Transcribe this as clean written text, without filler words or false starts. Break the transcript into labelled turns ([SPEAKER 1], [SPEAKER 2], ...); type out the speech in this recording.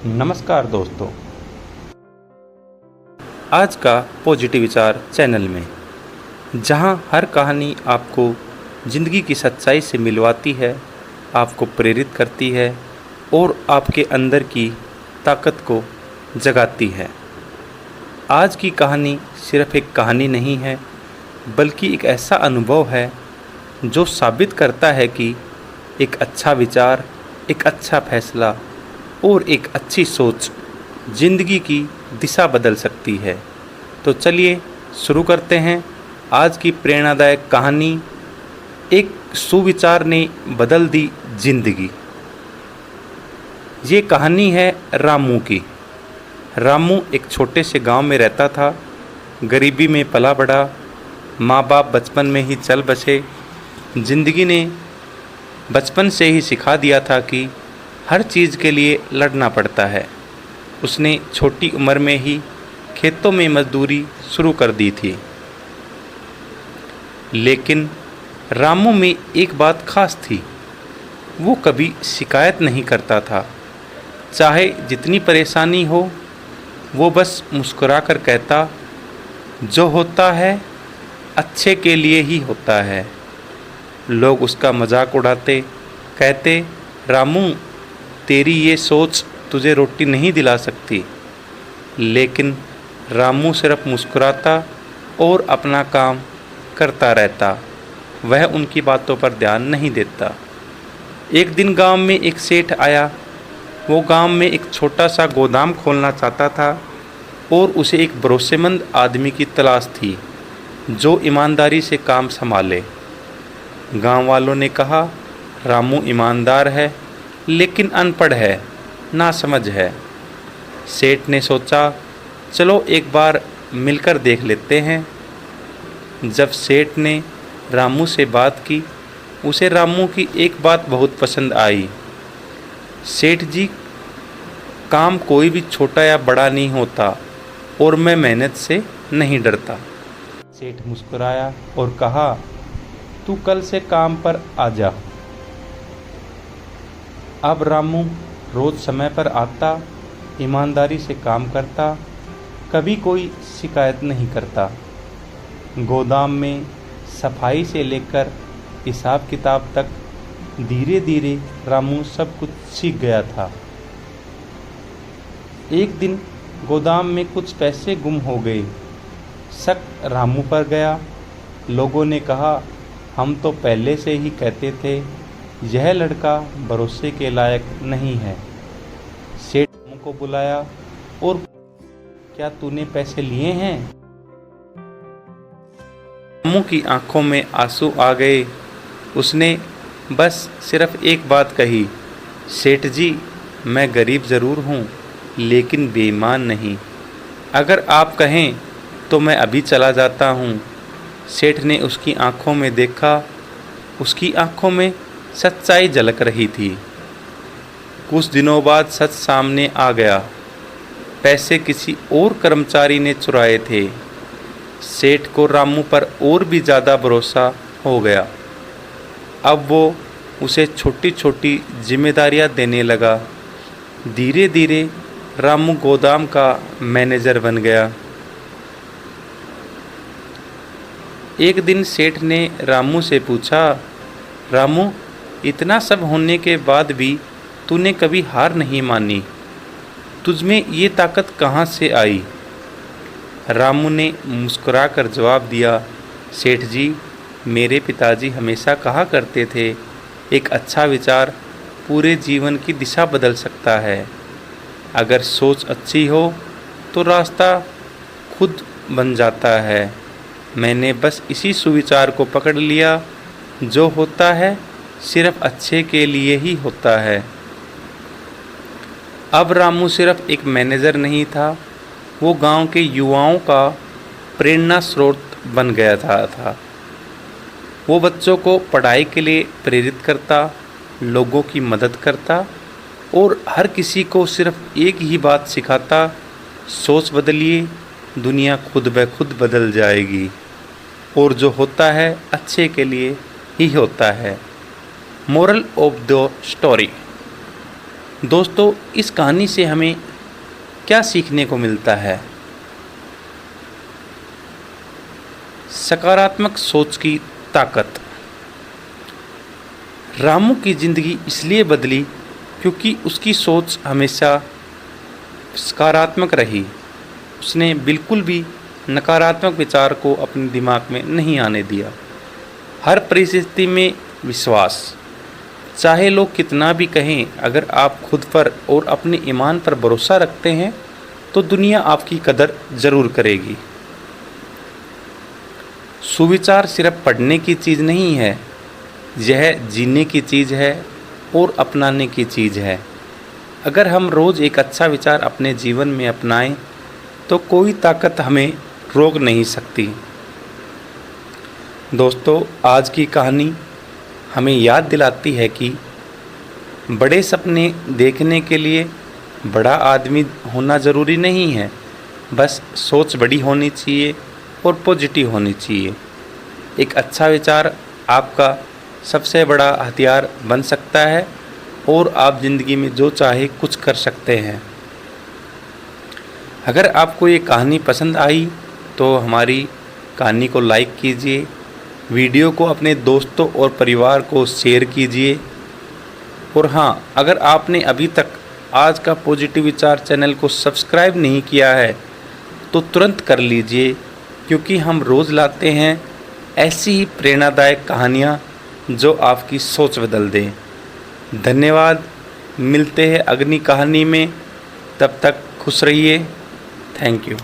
[SPEAKER 1] नमस्कार दोस्तों, आज का पॉजिटिव विचार चैनल में जहां हर कहानी आपको ज़िंदगी की सच्चाई से मिलवाती है, आपको प्रेरित करती है और आपके अंदर की ताकत को जगाती है। आज की कहानी सिर्फ एक कहानी नहीं है, बल्कि एक ऐसा अनुभव है जो साबित करता है कि एक अच्छा विचार, एक अच्छा फैसला और एक अच्छी सोच ज़िंदगी की दिशा बदल सकती है। तो चलिए शुरू करते हैं आज की प्रेरणादायक कहानी, एक सुविचार ने बदल दी जिंदगी। ये कहानी है रामू की। रामू एक छोटे से गांव में रहता था। गरीबी में पला बढ़ा, माँ बाप बचपन में ही चल बसे। जिंदगी ने बचपन से ही सिखा दिया था कि हर चीज़ के लिए लड़ना पड़ता है। उसने छोटी उम्र में ही खेतों में मजदूरी शुरू कर दी थी। लेकिन रामू में एक बात खास थी, वो कभी शिकायत नहीं करता था। चाहे जितनी परेशानी हो, वो बस मुस्कुरा कर कहता, जो होता है अच्छे के लिए ही होता है। लोग उसका मजाक उड़ाते, कहते, रामू तेरी ये सोच तुझे रोटी नहीं दिला सकती। लेकिन रामू सिर्फ मुस्कुराता और अपना काम करता रहता। वह उनकी बातों पर ध्यान नहीं देता। एक दिन गांव में एक सेठ आया। वो गांव में एक छोटा सा गोदाम खोलना चाहता था और उसे एक भरोसेमंद आदमी की तलाश थी जो ईमानदारी से काम संभाले। गांव वालों ने कहा, रामू ईमानदार है लेकिन अनपढ़ है, नासमझ है। सेठ ने सोचा, चलो एक बार मिलकर देख लेते हैं। जब सेठ ने रामू से बात की, उसे रामू की एक बात बहुत पसंद आई। सेठ जी, काम कोई भी छोटा या बड़ा नहीं होता और मैं मेहनत से नहीं डरता। सेठ मुस्कुराया और कहा, तू कल से काम पर आ जा। अब रामू रोज़ समय पर आता, ईमानदारी से काम करता, कभी कोई शिकायत नहीं करता। गोदाम में सफाई से लेकर हिसाब किताब तक धीरे धीरे रामू सब कुछ सीख गया था। एक दिन गोदाम में कुछ पैसे गुम हो गए। शक रामू पर गया। लोगों ने कहा, हम तो पहले से ही कहते थे यह लड़का भरोसे के लायक नहीं है। सेठ रामू को बुलाया और क्या तूने पैसे लिए हैं? रामू की आंखों में आंसू आ गए। उसने बस सिर्फ एक बात कही, सेठ जी, मैं गरीब ज़रूर हूँ लेकिन बेईमान नहीं। अगर आप कहें तो मैं अभी चला जाता हूँ। सेठ ने उसकी आंखों में देखा। उसकी आंखों में सच्चाई झलक रही थी। कुछ दिनों बाद सच सामने आ गया। पैसे किसी और कर्मचारी ने चुराए थे। सेठ को रामू पर और भी ज़्यादा भरोसा हो गया। अब वो उसे छोटी छोटी जिम्मेदारियां देने लगा। धीरे धीरे रामू गोदाम का मैनेजर बन गया। एक दिन सेठ ने रामू से पूछा, रामू, इतना सब होने के बाद भी तूने कभी हार नहीं मानी, तुझमें ये ताकत कहाँ से आई? रामू ने मुस्कुरा कर जवाब दिया, सेठ जी, मेरे पिताजी हमेशा कहा करते थे, एक अच्छा विचार पूरे जीवन की दिशा बदल सकता है। अगर सोच अच्छी हो तो रास्ता खुद बन जाता है। मैंने बस इसी सुविचार को पकड़ लिया, जो होता है सिर्फ अच्छे के लिए ही होता है। अब रामू सिर्फ एक मैनेजर नहीं था, वो गांव के युवाओं का प्रेरणा स्रोत बन गया था। वो बच्चों को पढ़ाई के लिए प्रेरित करता, लोगों की मदद करता और हर किसी को सिर्फ एक ही बात सिखाता, सोच बदलिए, दुनिया खुद ब खुद बदल जाएगी और जो होता है अच्छे के लिए ही होता है। मोरल ऑफ द स्टोरी, दोस्तों, इस कहानी से हमें क्या सीखने को मिलता है? सकारात्मक सोच की ताकत। रामू की ज़िंदगी इसलिए बदली क्योंकि उसकी सोच हमेशा सकारात्मक रही। उसने बिल्कुल भी नकारात्मक विचार को अपने दिमाग में नहीं आने दिया। हर परिस्थिति में विश्वास। चाहे लोग कितना भी कहें, अगर आप खुद पर और अपने ईमान पर भरोसा रखते हैं तो दुनिया आपकी कदर ज़रूर करेगी। सुविचार सिर्फ पढ़ने की चीज़ नहीं है, यह जीने की चीज़ है और अपनाने की चीज़ है। अगर हम रोज़ एक अच्छा विचार अपने जीवन में अपनाएं तो कोई ताकत हमें रोक नहीं सकती। दोस्तों, आज की कहानी हमें याद दिलाती है कि बड़े सपने देखने के लिए बड़ा आदमी होना ज़रूरी नहीं है, बस सोच बड़ी होनी चाहिए और पॉजिटिव होनी चाहिए। एक अच्छा विचार आपका सबसे बड़ा हथियार बन सकता है और आप ज़िंदगी में जो चाहे कुछ कर सकते हैं। अगर आपको ये कहानी पसंद आई तो हमारी कहानी को लाइक कीजिए, वीडियो को अपने दोस्तों और परिवार को शेयर कीजिए। और हाँ, अगर आपने अभी तक आज का पॉजिटिव विचार चैनल को सब्सक्राइब नहीं किया है तो तुरंत कर लीजिए, क्योंकि हम रोज़ लाते हैं ऐसी ही प्रेरणादायक कहानियाँ जो आपकी सोच बदल दें। धन्यवाद। मिलते हैं अगली कहानी में, तब तक खुश रहिए। Thank you.